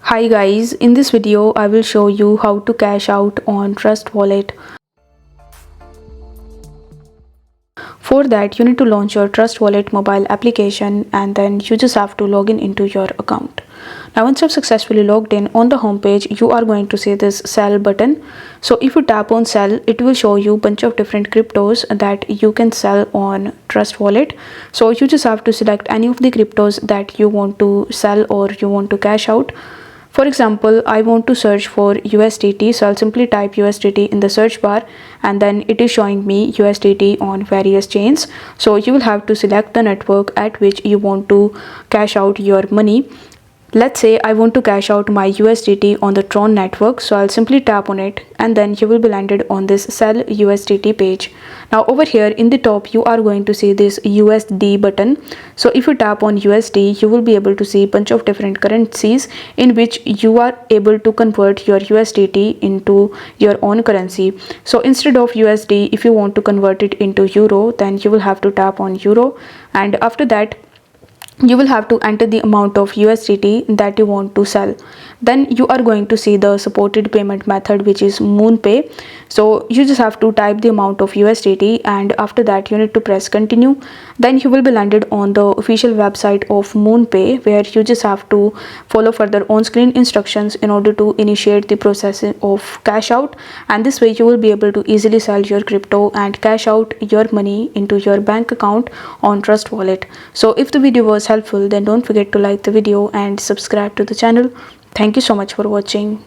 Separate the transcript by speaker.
Speaker 1: Hi guys, in this video I will show you how to cash out on Trust Wallet. For that you need to launch your Trust Wallet mobile application and then you just have to log in into your account. Now once you've successfully logged in, on the home page you are going to see this sell button. So if you tap on sell, it will show you bunch of different cryptos that you can sell on Trust Wallet. So you just have to select any of the cryptos that you want to sell or you want to cash out. For example, I want to search for USDT, so I'll simply type USDT in the search bar and then it is showing me USDT on various chains. So you will have to select the network at which you want to cash out your money. Let's say I want to cash out my USDT on the Tron network, so I'll simply tap on it and then you will be landed on this sell USDT page. Now over here in the top you are going to see this USD button. So if you tap on USD, you will be able to see a bunch of different currencies in which you are able to convert your USDT into your own currency. So instead of USD, if you want to convert it into euro, then you will have to tap on euro, and after that you will have to enter the amount of USDT that you want to sell. Then you are going to see the supported payment method, which is MoonPay. So you just have to type the amount of USDT and after that you need to press continue. Then you will be landed on the official website of MoonPay, where you just have to follow further on screen instructions in order to initiate the process of cash out, and this way you will be able to easily sell your crypto and cash out your money into your bank account on Trust Wallet. So if the video was helpful, then don't forget to like the video and subscribe to the channel. Thank you so much for watching.